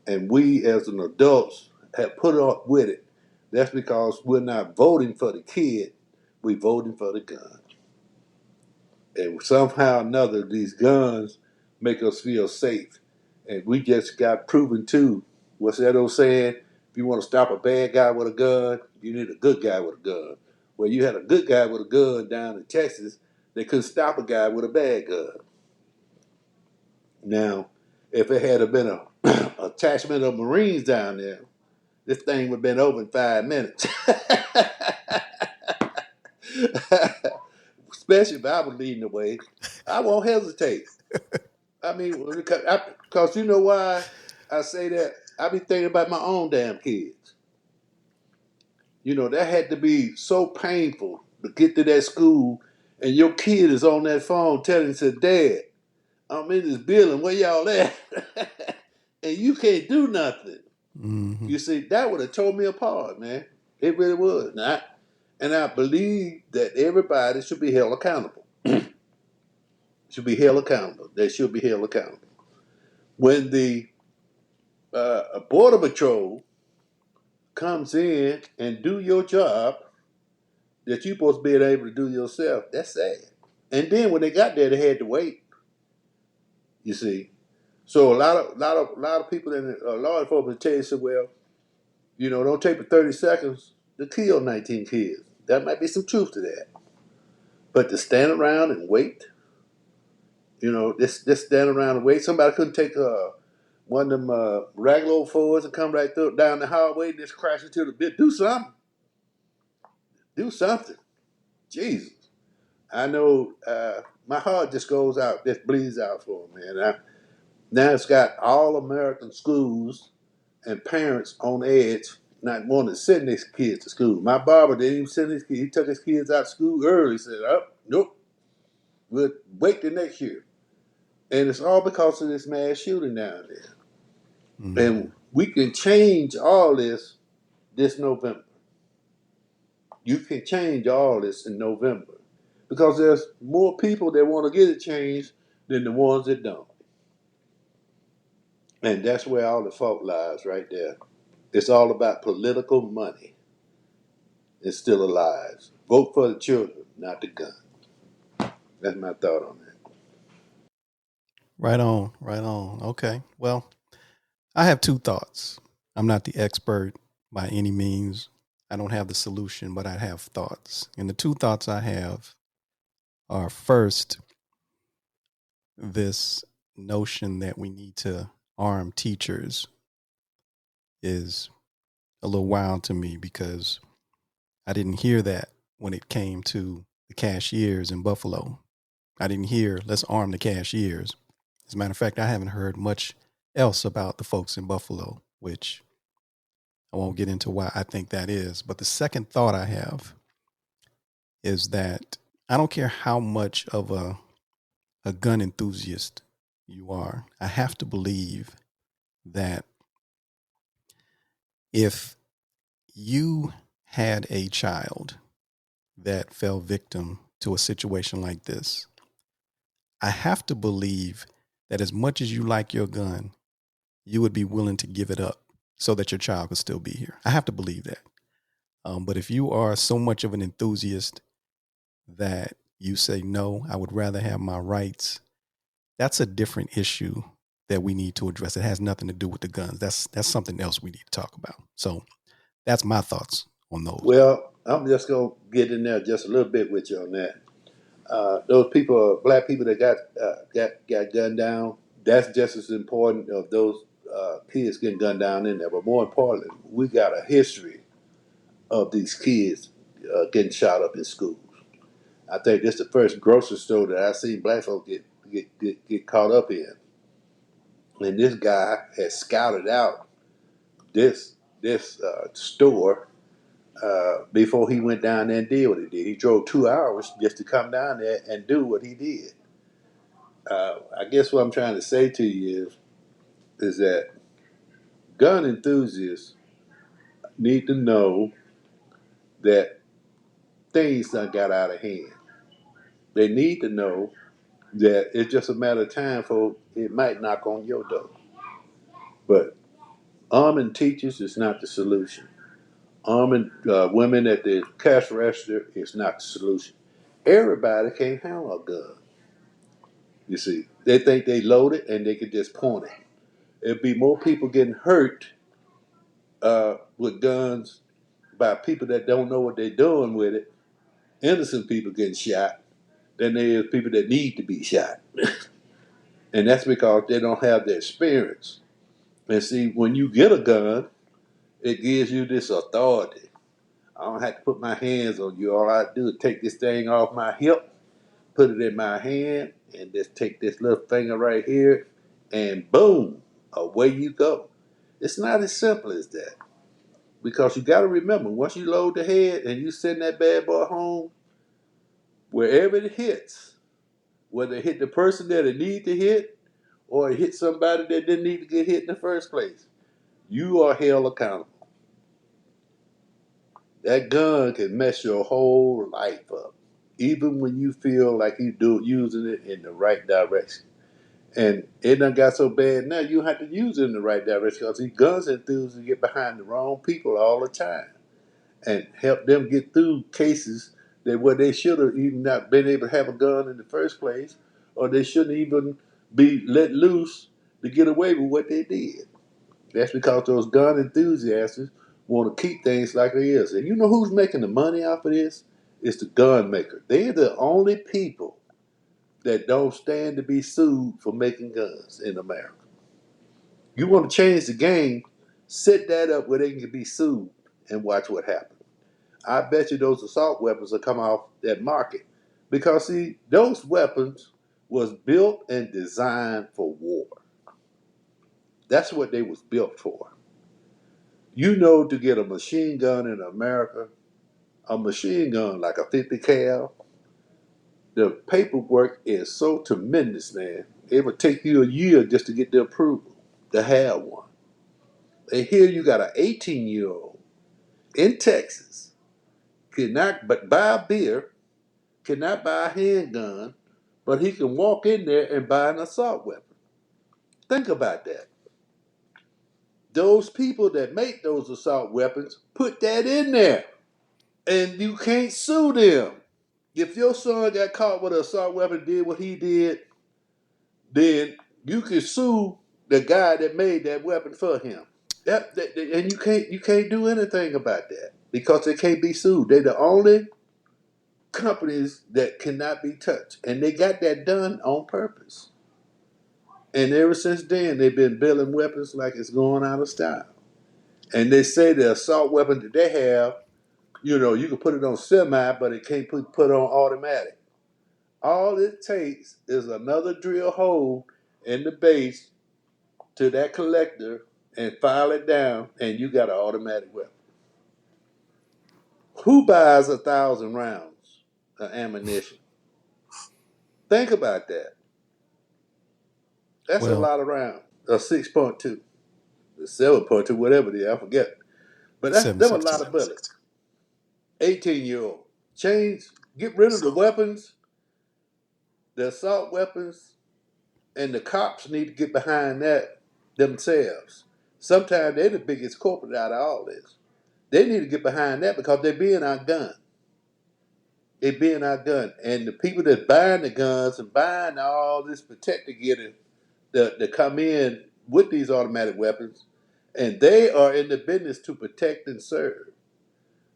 And we as an adults have put up with it. That's because we're not voting for the kid, we're voting for the gun. And somehow or another, these guns make us feel safe. And we just got proven too. What's that old saying? If you want to stop a bad guy with a gun, you need a good guy with a gun. Well, you had a good guy with a gun down in Texas. They couldn't stop a guy with a bad gun. Now, if it had been a attachment of Marines down there, this thing would have been over in 5 minutes. Especially if I was leading the way, I won't hesitate. I mean, because you know why I say that? I be thinking about my own damn kids. That had to be so painful to get to that school, and your kid is on that phone telling you, Dad, I'm in this building, where y'all at? And you can't do nothing. Mm-hmm. You see, that would have tore me apart, man. It really would. And I believe that everybody should be held accountable. Should be held accountable. They should be held accountable. When the Border Patrol comes in and do your job that you're supposed to be able to do yourself, that's sad. And then when they got there, they had to wait. You see, so a lot of people in law enforcement tell you, say, well, don't take but 30 seconds to kill 19 kids. That might be some truth to that. But to stand around and wait, just stand around and wait. Somebody couldn't take one of them regular old Fords and come right through down the highway and just crash into the bit. Do something. Do something. Jesus. I know my heart just goes out, just bleeds out for them, man. Now it's got all American schools and parents on edge, not wanting to send their kids to school. My barber didn't even send his kids. He took his kids out of school early. He said, nope, we'll wait till next year. And it's all because of this mass shooting down there. Mm-hmm. And we can change all this November. You can change all this in November because there's more people that want to get it changed than the ones that don't. And that's where all the fault lies right there. It's all about political money. It's still alive. Vote for the children, not the gun. That's my thought on that. Right on, right on. Okay. Well, I have two thoughts. I'm not the expert by any means. I don't have the solution, but I have thoughts. And the two thoughts I have are first, this notion that we need to arm teachers is a little wild to me because I didn't hear that when it came to the cashiers in Buffalo. I didn't hear, let's arm the cashiers. As a matter of fact, I haven't heard much else about the folks in Buffalo, which I won't get into why I think that is. But the second thought I have is that I don't care how much of a gun enthusiast you are, I have to believe that if you had a child that fell victim to a situation like this, I have to believe that as much as you like your gun, you would be willing to give it up so that your child could still be here. I have to believe that. But if you are so much of an enthusiast that you say, no, I would rather have my rights, that's a different issue that we need to address. It has nothing to do with the guns. That's something else we need to talk about. So that's my thoughts on those. Well, I'm just going to get in there just a little bit with you on that. Those people, black people that got gunned down, that's just as important of those kids getting gunned down in there. But more importantly, we got a history of these kids getting shot up in schools. I think this is the first grocery store that I've seen black folks get caught up in. And this guy had scouted out this store before he went down there and did what he did. He drove 2 hours just to come down there and do what he did. I guess what I'm trying to say to you is that gun enthusiasts need to know that things done got out of hand. They need to know that it's just a matter of time for it might knock on your door. But arming teachers is not the solution. Arming women at the cash register is not the solution. Everybody can't handle a gun. You see, they think they loaded and they can just point it. It'd be more people getting hurt with guns by people that don't know what they're doing with it. Innocent people getting shot than there is people that need to be shot, and that's because they don't have the experience. And see, when you get a gun, it gives you this authority. I don't have to put my hands on you. All I do is take this thing off my hip, put it in my hand, and just take this little finger right here, and boom, away you go. It's not as simple as that. Because you got to remember, once you load the head and you send that bad boy home, wherever it hits, whether it hit the person that it need to hit or it hit somebody that didn't need to get hit in the first place, you are held accountable. That gun can mess your whole life up, even when you feel like you do using it in the right direction. And it done got so bad now you have to use it in the right direction because these guns enthusiasts get behind the wrong people all the time and help them get through cases that where they should have even not been able to have a gun in the first place, or they shouldn't even be let loose to get away with what they did. That's because those gun enthusiasts want to keep things like they is. And you know who's making the money off of this? It's the gun maker. They're the only people that don't stand to be sued for making guns in America. You want to change the game, set that up where they can be sued and watch what happens. I bet you those assault weapons will come off that market. Because see, those weapons was built and designed for war. That's what they was built for. You know, to get a machine gun in America, a machine gun like a 50 cal, the paperwork is so tremendous, man. It would take you a year just to get the approval to have one. And here you got an 18-year-old in Texas, cannot but buy a beer, cannot buy a handgun, but he can walk in there and buy an assault weapon. Think about that. Those people that make those assault weapons put that in there. And you can't sue them. If your son got caught with an assault weapon and did what he did, then you can sue the guy that made that weapon for him. And you can't do anything about that because they can't be sued. They're the only companies that cannot be touched. And they got that done on purpose. And ever since then, they've been building weapons like it's going out of style. And they say the assault weapon that they have, you can put it on semi, but it can't put on automatic. All it takes is another drill hole in the base to that collector and file it down, and you got an automatic weapon. Who buys 1,000 rounds of ammunition? Think about that. That's a Well, lot of rounds. A 6.2, a 7.2, whatever it is, I forget. But that's a 760. lot of bullets. 18-year-old. Get rid of the weapons, the assault weapons, and the cops need to get behind that themselves. Sometimes they're the biggest culprit out of all this. They need to get behind that because they're being outgunned. They're being outgunned. And the people that's buying the guns and buying all this protective gear to come in with these automatic weapons, and they are in the business to protect and serve.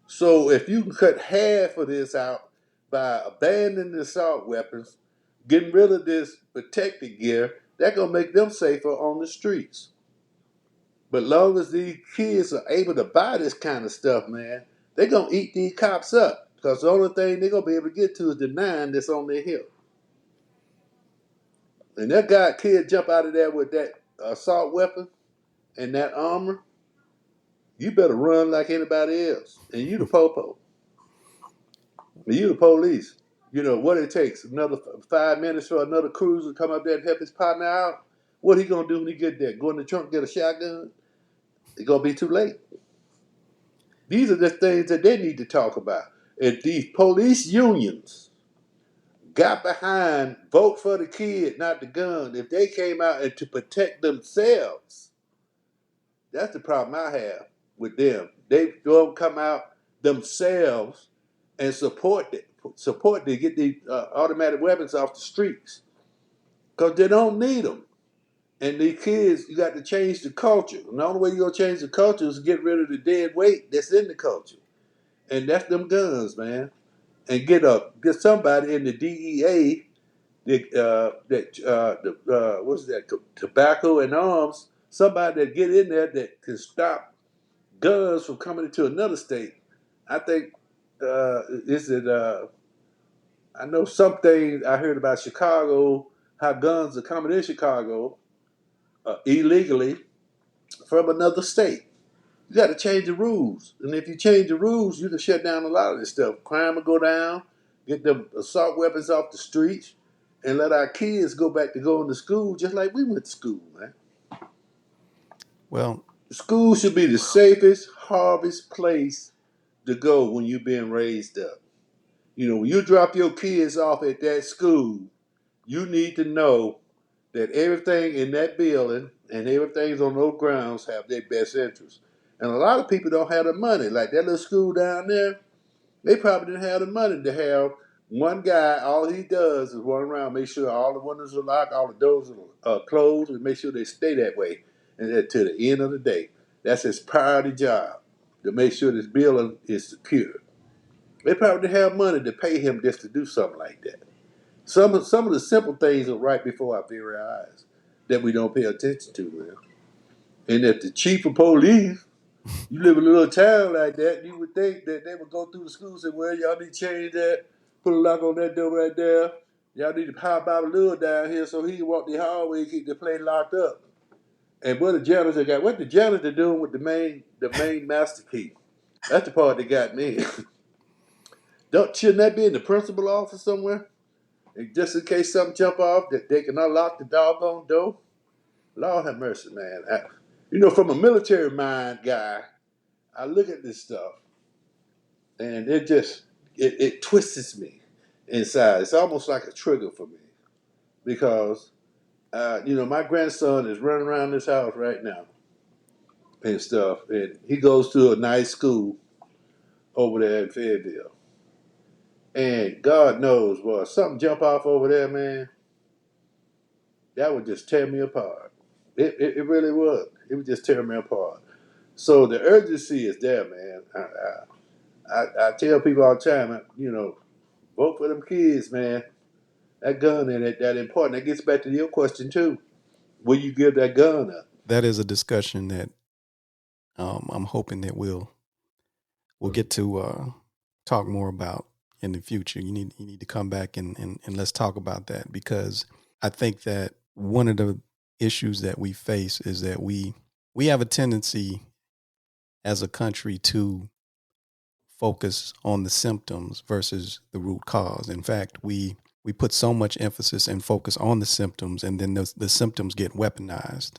So if you can cut half of this out by abandoning the assault weapons, getting rid of this protective gear, that's going to make them safer on the streets. But long as these kids are able to buy this kind of stuff, man, they're going to eat these cops up. Because the only thing they're going to be able to get to is the 9 that's on their hip. And that kid jump out of there with that assault weapon and that armor, you better run like anybody else. And you the popo. And you the police. You know what it takes. Another 5 minutes for another cruiser to come up there and help his partner out. What he going to do when he get there? Go in the trunk, get a shotgun? It's going to be too late. These are the things that they need to talk about. If these police unions got behind vote for the kid, not the gun, if they came out and to protect themselves, that's the problem I have with them. They don't come out themselves and support to get these automatic weapons off the streets because they don't need them. And these kids, you got to change the culture. And the only way you're going to change the culture is to get rid of the dead weight that's in the culture. And that's them guns, man. And get somebody in the DEA what's that? Tobacco and arms. Somebody that get in there that can stop guns from coming into another state. I think I know something I heard about Chicago, how guns are coming in Chicago illegally from another state. You got to change the rules. And if you change the rules, you can shut down a lot of this stuff. Crime will go down, get the assault weapons off the streets, and let our kids go back to going to school just like we went to school, man. Well, School should be the safest, hardest place to go when you're being raised up. When you drop your kids off at that school, you need to know that everything in that building and everything's on those grounds have their best interests. And a lot of people don't have the money. Like that little school down there, they probably didn't have the money to have one guy, all he does is run around, make sure all the windows are locked, all the doors are closed, and make sure they stay that way and to the end of the day. That's his priority job, to make sure this building is secure. They probably didn't have money to pay him just to do something like that. Some of the simple things are right before our very eyes that we don't pay attention to, man. And if the chief of police, you live in a little town like that, you would think that they would go through the schools and say, well, y'all need to change that, put a lock on that door right there. Y'all need to power Bobby Lure down here so he can walk the hallway and keep the place locked up. And what the janitor doing with the main master key? That's the part that got me. Shouldn't that be in the principal office somewhere? And just in case something jump off, that they can unlock the doggone door. Lord have mercy, man. From a military mind guy, I look at this stuff and it twists me inside. It's almost like a trigger for me because my grandson is running around this house right now and stuff, and he goes to a nice school over there in Fayetteville. And God knows, boy, something jump off over there, man, that would just tear me apart. It really would. It would just tear me apart. So the urgency is there, man. I tell people all the time, vote for them kids, man. That gun ain't that important. That gets back to your question too. Will you give that gun up? That is a discussion that I'm hoping that we'll get to talk more about in the future. You need to come back and let's talk about that, because I think that one of the issues that we face is that we have a tendency as a country to focus on the symptoms versus the root cause. In fact, we put so much emphasis and focus on the symptoms, and then the symptoms get weaponized.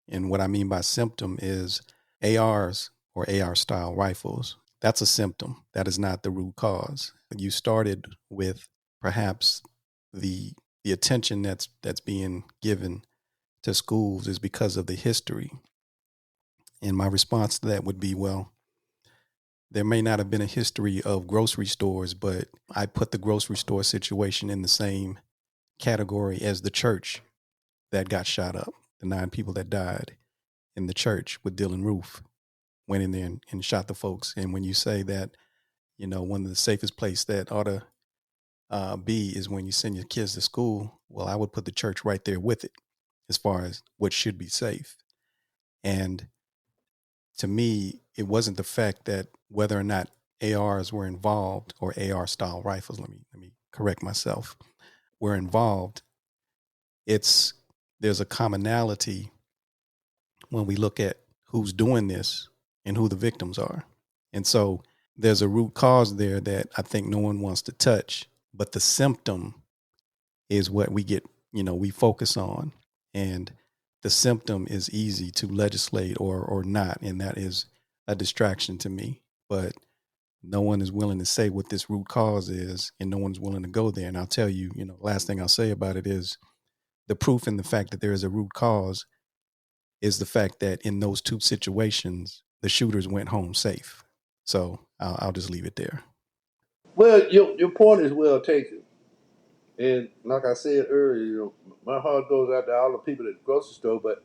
And what I mean by symptom is ARs or AR style rifles. That's a symptom. That is not the root cause. You started with perhaps the attention that's being given to schools is because of the history. And my response to that would be, well, there may not have been a history of grocery stores, but I put the grocery store situation in the same category as the church that got shot up. The 9 people that died in the church with Dylan Roof went in there and shot the folks. And when you say that, one of the safest place that ought to be is when you send your kids to school, well, I would put the church right there with it as far as what should be safe. And to me, it wasn't the fact that whether or not ARs were involved, or AR style rifles, let me correct myself, were involved. There's a commonality when we look at who's doing this and who the victims are. And so there's a root cause there that I think no one wants to touch, but the symptom is what we focus on. And the symptom is easy to legislate or not. And that is a distraction to me, but no one is willing to say what this root cause is, and no one's willing to go there. And I'll tell you, last thing I'll say about it is the proof in the fact that there is a root cause is the fact that in those 2 situations, the shooters went home safe. So I'll just leave it there. Well, your point is well taken. And like I said earlier, my heart goes out to all the people at the grocery store. But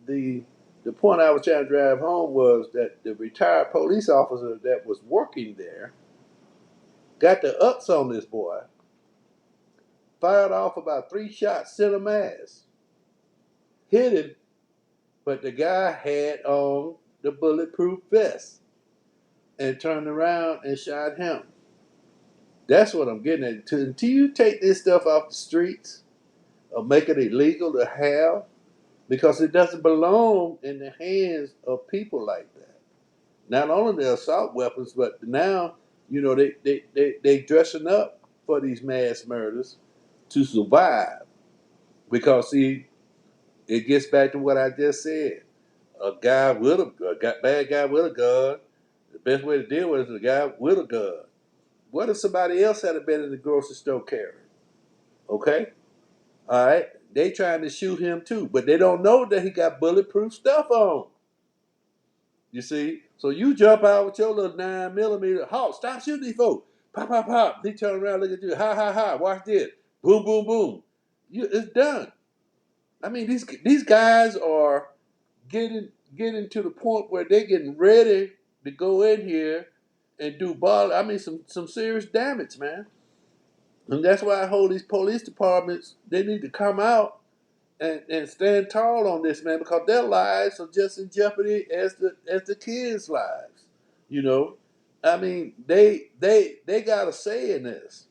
the point I was trying to drive home was that the retired police officer that was working there got the ups on this boy, fired off about 3 shots, sent him ass, hit him, but the guy had on the bulletproof vest and turned around and shot him. That's what I'm getting at. Until you take this stuff off the streets or make it illegal to have, because it doesn't belong in the hands of people like that. Not only the assault weapons, but now, they dressing up for these mass murders to survive. Because, see, it gets back to what I just said. A bad guy with a gun, the best way to deal with it is a guy with a gun. What if somebody else had been in the grocery store carrying? Okay? All right? They trying to shoot him too, but they don't know that he got bulletproof stuff on. You see? So you jump out with your little 9mm. Halt, stop shooting these folks. Pop, pop, pop. They turn around, look at you. Ha, ha, ha. Watch this. Boom, boom, boom. It's done. I mean, these guys are getting to the point where they're getting ready to go in here and do some serious damage, man. And that's why I hold these police departments, they need to come out and stand tall on this, man, because their lives are just in jeopardy as the kids' lives. I mean, they got a say in this,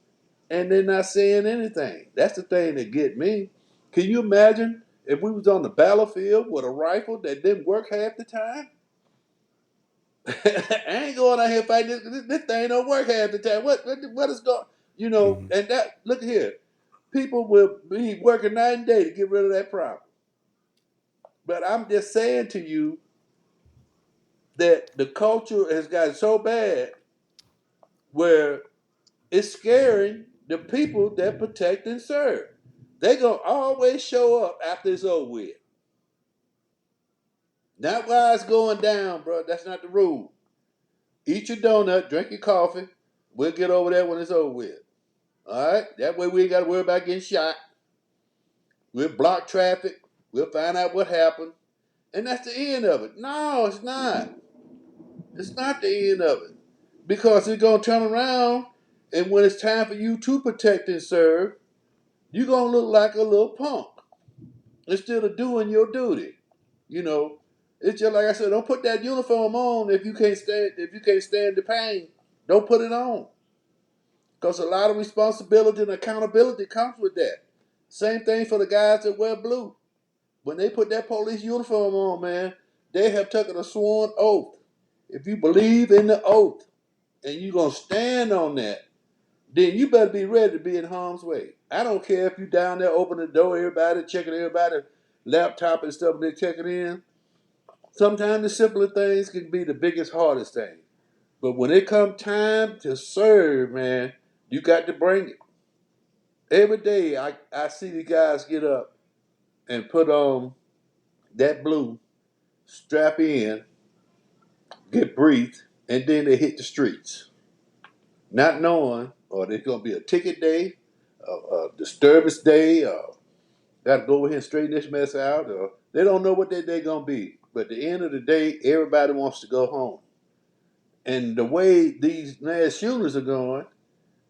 and they're not saying anything. That's the thing that get me. Can you imagine if we was on the battlefield with a rifle that didn't work half the time? I ain't going out here fighting this thing don't work half the time. What is going? You know, Mm-hmm. and that, look here, people will be working night and day to get rid of that problem. But I'm just saying to you that the culture has gotten so bad where it's scaring the people that protect and serve. They gonna always show up after it's over with. Not while it's going down, bro. That's not the rule. Eat your donut, drink your coffee. We'll get over there when it's over with. All right? That way we ain't got to worry about getting shot. We'll block traffic. We'll find out what happened. And that's the end of it. No, it's not. It's not the end of it. Because it's going to turn around, and when it's time for you to protect and serve, you're going to look like a little punk instead of doing your duty. You know, it's just like I said, don't put that uniform on if you can't stand the pain. Don't put it on. Because a lot of responsibility and accountability comes with that. Same thing for the guys that wear blue. When they put that police uniform on, man, they have taken a sworn oath. If you believe in the oath and you're going to stand on that, then you better be ready to be in harm's way. I don't care if you down there opening the door, everybody checking everybody's laptop and stuff they're checking in. Sometimes the simpler things can be the biggest, hardest thing. But when it comes time to serve, man, you got to bring it. Every day I see the guys get up and put on that blue, strap in, get briefed, and then they hit the streets. Not knowing, or there's going to be a ticket day, a disturbance day, or got to go over here and straighten this mess out, or they don't know what that day going to be. But at the end of the day, everybody wants to go home. And the way these mass shootings are going,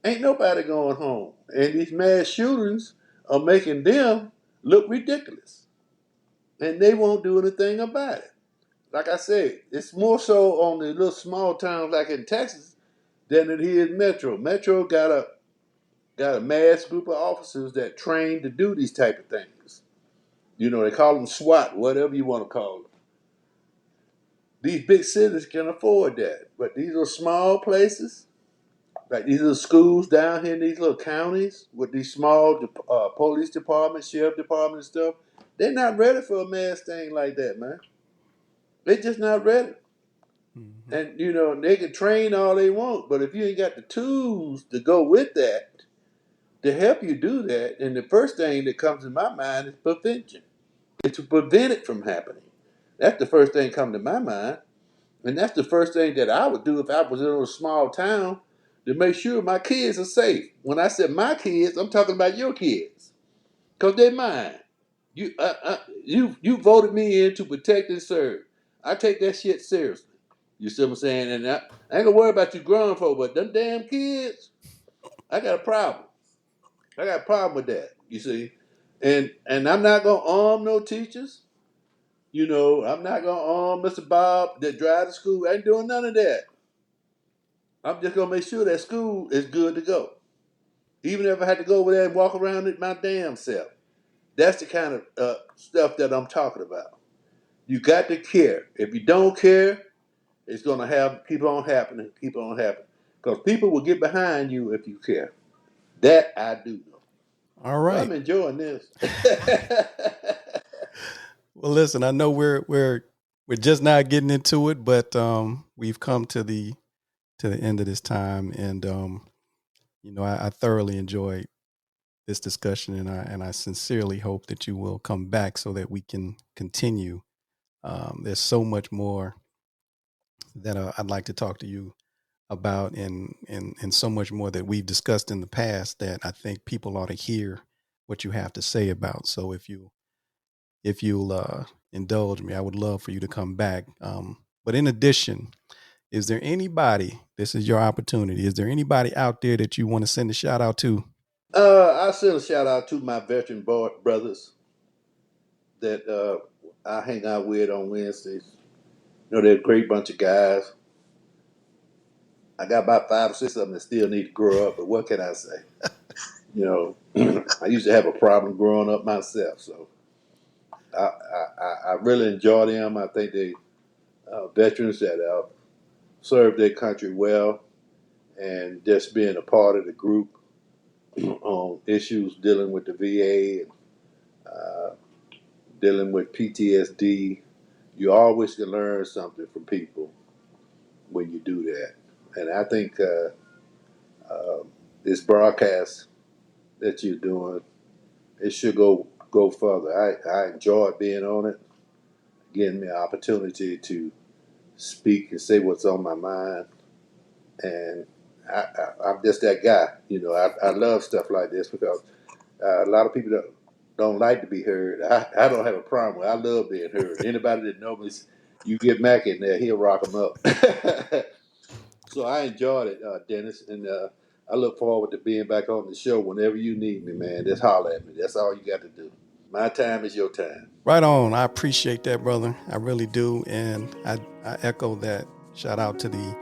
ain't nobody going home. And these mass shootings are making them look ridiculous. And they won't do anything about it. Like I said, it's more so on the little small towns like in Texas than it is Metro. Metro got a mass group of officers that train to do these type of things. You know, they call them SWAT, whatever you want to call them. These big cities can afford that. But these are small places, like these little schools down here in these little counties with these small police departments, sheriff departments and stuff, they're not ready for a mass thing like that, man. They're just not ready. Mm-hmm. And, you know, they can train all they want, but if you ain't got the tools to go with that, to help you do that, and the first thing that comes to my mind is prevention. It's to prevent it from happening. That's the first thing come to my mind. And that's the first thing that I would do if I was in a small town to make sure my kids are safe. When I said my kids, I'm talking about your kids. Because they're mine. You voted me in to protect and serve. I take that shit seriously. You see what I'm saying? And I ain't gonna worry about you grown folk, but them damn kids, I got a problem. I got a problem with that. You see, and I'm not gonna arm no teachers. You know, I'm not gonna arm Mr. Bob that drive to school. I ain't doing none of that. I'm just gonna make sure that school is good to go. Even if I had to go over there and walk around it my damn self. That's the kind of stuff that I'm talking about. You got to care. If you don't care, it's gonna keep on happening, keep on happening. Because people will get behind you if you care. That I do know. All So right. I'm enjoying this. Well, listen, I know we're just now getting into it, but we've come to the end of this time, and you know, I thoroughly enjoyed this discussion, and I sincerely hope that you will come back so that we can continue. There's so much more that I'd like to talk to you about, and so much more that we've discussed in the past that I think people ought to hear what you have to say about. So if you'll indulge me, I would love for you to come back. But in addition, is there anybody? This is your opportunity. Is there anybody out there that you want to send a shout out to? I send a shout out to my veteran brothers that I hang out with on Wednesdays. You know, they're a great bunch of guys. I got about 5 or 6 of them that still need to grow up, but what can I say? You know, I used to have a problem growing up myself, so I really enjoy them. I think they veterans that served their country well, and just being a part of the group. on issues dealing with the VA and dealing with PTSD. You always can learn something from people when you do that. And I think this broadcast that you're doing, it should go further. I enjoyed being on it, getting me an opportunity to speak and say what's on my mind. And I'm just that guy. I love stuff like this because a lot of people don't like to be heard. I don't have a problem with it. I love being heard. Anybody that knows me, you get Mac in there, he'll rock them up. So I enjoyed it, Dennis, and I look forward to being back on the show whenever you need me, man. Just holler at me. That's all you got to do. My time is your time. Right on. I appreciate that, brother. I really do. And I echo that. Shout out to the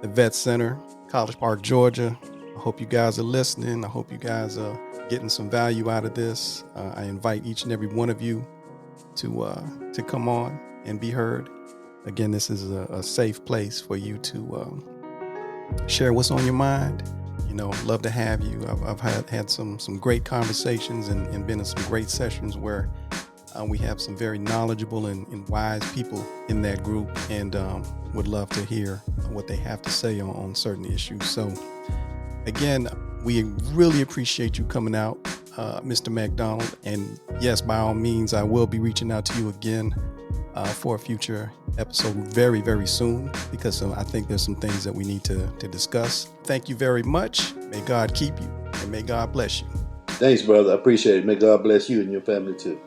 Vet Center, College Park, Georgia. I hope you guys are listening. I hope you guys are getting some value out of this. I invite each and every one of you to come on and be heard. Again, this is a safe place for you to share what's on your mind. Love to have you. I've had some great conversations and been in some great sessions where we have some very knowledgeable and wise people in that group, and would love to hear what they have to say on certain issues. So again, we really appreciate you coming out, Mr. McDonald. And yes, by all means, I will be reaching out to you again for a future episode very, very soon, because I think there's some things that we need to discuss. Thank you very much. May God keep you, and may God bless you. Thanks, brother. I appreciate it. May God bless you and your family too.